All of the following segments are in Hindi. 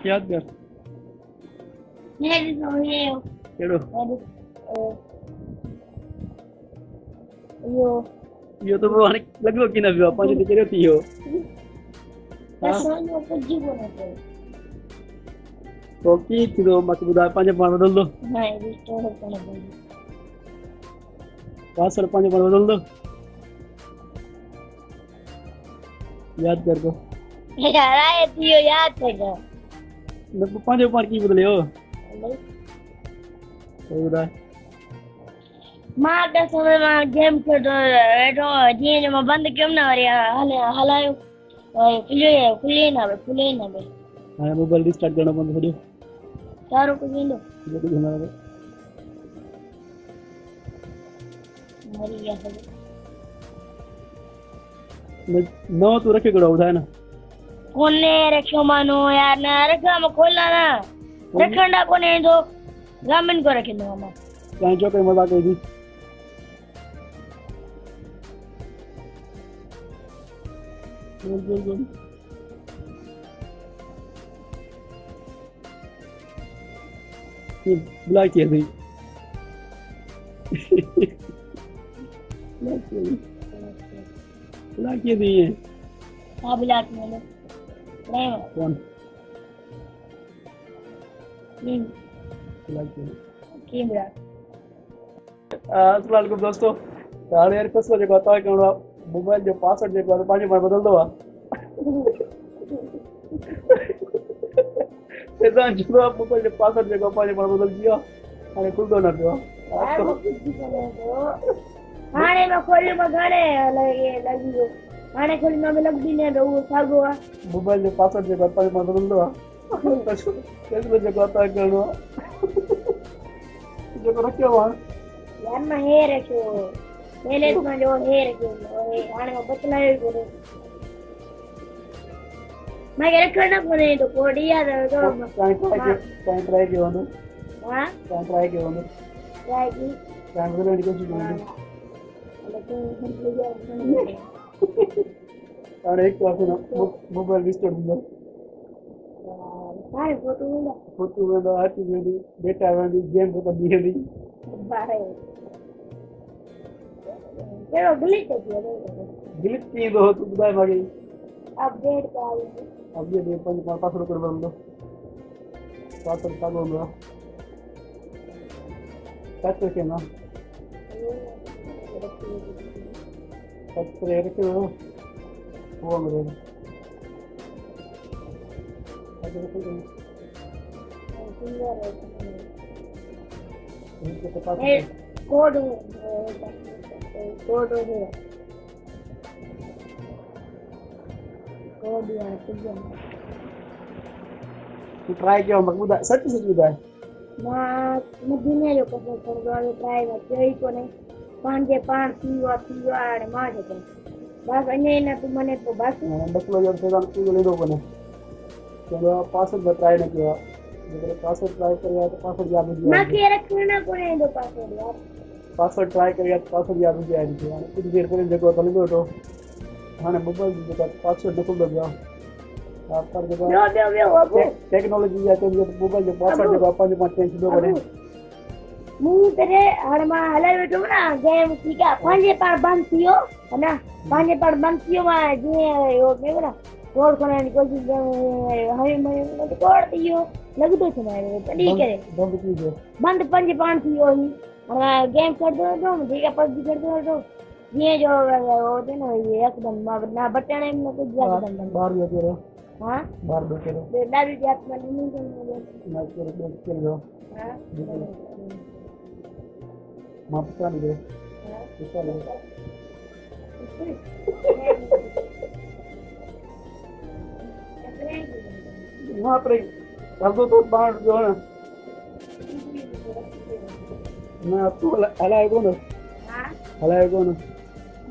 याद कर केड़ो यो तो वो लगो कि ना भी पांच दिन करे थी यो तो की थी तो मत बुदा पांच बार बदल दो नहीं रिस्टोर करना पड़ेगा पासवर्ड पांच बार बदल दो याद कर दो यार आए थियो याद करो मैं पांच बार की बदले हो तो बुदा मां का समय में गेम खेलो एटो जी ने मैं बंद क्यों ना रे हलायो खुले ना बे हां मोबाइल रिस्टार्ट करना बंद कर दो तारो को गेंदो ये तो हमारा मरी गया सब मैं नौ तो रखे कड़ो उठाए ना कोने रखो मानो यार ना रखा मैं खोलना ना रखना कोने दो गामन को रखे दो मामा कहीं जो कोई मजाक है जी बोल ये बुला के दी बुला के दी है हां बुला के ले नहीं कौन बुला के बुला अस्सलाम वालेकुम दोस्तों ताले यार कसो जो कहता है कि मोबाइल जो पासवर्ड जो पांच बार बदल दो ऐसा जो आप मोबाइल जो पासवर्ड जो पांच बार बदल दिया अरे खुल दो ना तो हाने में खोली मगाने लगी गो हाने खोली में लग भी नहीं दो सागो मोबाइल जो पासवर्ड जो पांच बार बदल दो कैसे जो कहता है कि जो रखियो वहां यार मैं हे रखो पहले तो जो हे रखो हाने में बतलायो करो मैं रखना कोने तो कोडी यार तो ट्राई के वंदो हां ट्राई के वंदो ट्राई की ट्राई करो निको सी अरे एक तो अपना मोबाइल रिस्टोर दो हां फोटो में आती मेरी डेटा में गेम को तो दिए दी बारे केरो डिलीट कर दिया डिलीट की दो तो बुदाई मांगी अपडेट कर अब ये दे पंज पासवर्ड कर बंदो पासवर्ड का बोलूंगा कैसे के ना कैसे रखे हो वो मेरे ऐसे रखे हो इनके तो पास कोड कोड है कोड यार तू ट्राई किया मकबूदा सच बुदा मैं दुनिया जो कसम कर दो ट्राई में कोई को नहीं पांचे पांच पीवा आने मार दे बस अन्य ना तू मने तो बस लो जब से तू ले दो बने चलो पासवर्ड ट्राई ना किया जब पासवर्ड ट्राई करेगा तो पासवर्ड याद नहीं मैं के रखना को नहीं दो पासवर्ड यार पासवर्ड ट्राई करेगा तो पासवर्ड याद नहीं आएगा कुछ देर पहले देखो तो ले दो हां मोबाइल जो पासवर्ड निकल दो जाओ आप कर दो टेक्नोलॉजी या तो मोबाइल जो पासवर्ड जो अपन जो पांच दो बने मुंह तेरे हरमा हलाय बेटो ना गेम ठीक है पांचे पर बंद थियो है ना पांचे पर बंद थियो में जे यो के ना कोड करने की कोशिश हमें मैं तो कोड दियो लग दो छे मारे तड़ी करे बंद कीजिए बंद पांचे पांच थियो ही गेम कर दो तो ठीक है पबजी कर दो तो ये जो वो थे ना ये एकदम ना बटन में कुछ ज्यादा बाहर ये करो हां बाहर बैठे रहो दादी जी आप में नहीं करने मैं कर लो हां मां पता नहीं दे पता नहीं वहां पर अब तो बाहर जो है ना आपको हलाए को ना हां हलाए को ना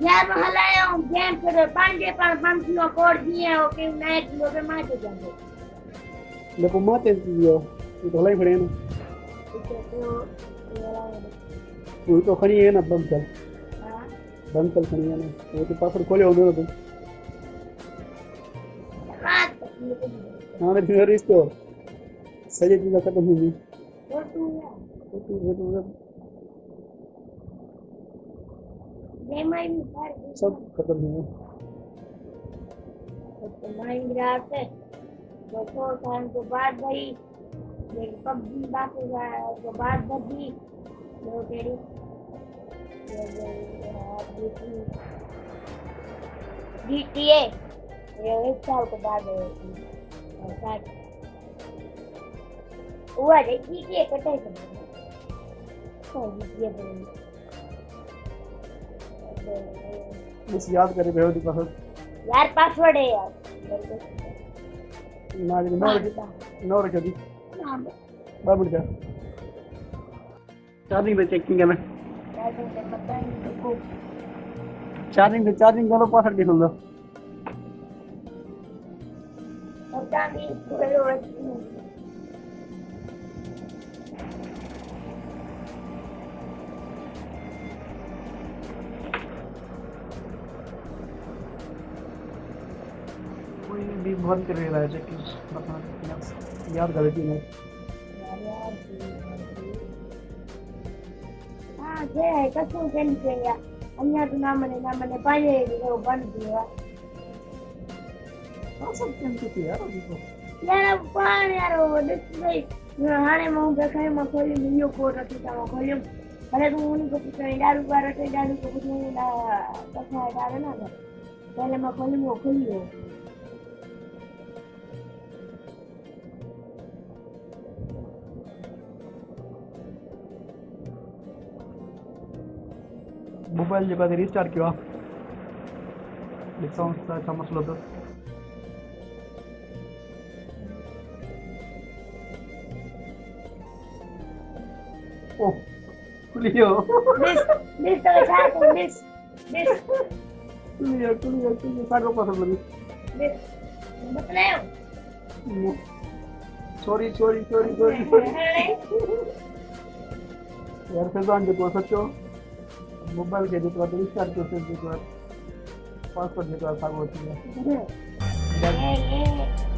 यार मैं हलाया हूं गेम कर पांचे पर पंक्तियों कोड दिए हो कि मैच लो पे मार जाएंगे देखो माते दियो ये तो हलाई खड़े ना वो तो खड़ी है ना बंसल हां बंसल खड़ी है ना वो तो पासवर्ड खोले हो ना तुम हाणे थी रिश्तो सॼी चीज़ ख़तम थी वेंदी फोटू सब खत्म थी वेंदो माइनक्राफ्ट तो थोड़ा टाइम के बाद भाई ये पबजी बाकी के बाद बची जो तेरी GTA ये 1 साल के बाद हुआ है GTA कटाई कर GTA बस याद करे भयो दी पास यार पासवर्ड है यार ना जी नो रखे दी बाबू जा चार्जिंग पे चेकिंग है मैं चार्जिंग दोनों पासवर्ड लिख लो कोई भी बंद कर रहा है चेकिंग याद कर दी मैं हाँ जे है कसम कैन से या अन्य तो ना मने पाए वो बंद दिया हाँ सब कैसे यार अभी तो यार पान यार वो डिस्प्ले हाने मु देखाय म खोली वीडियो कोड रखी था खोलियो अरे तू उनको पूछे डालू पर रखे डालू को पूछे ना कथा डाले ना पहले मैं खोलियो मोबाइल जो का रिस्टार्ट किया ॾिसूं छा मसलो तो ओ खुलियो दिस तो चाहते दिस खुलियो सागो पास लगी दिस बताओ सॉरी यार फैजान जो सचो मोबाइल के जो रिस्टार्ट कर सकते हो पासवर्ड जो सागो थी ये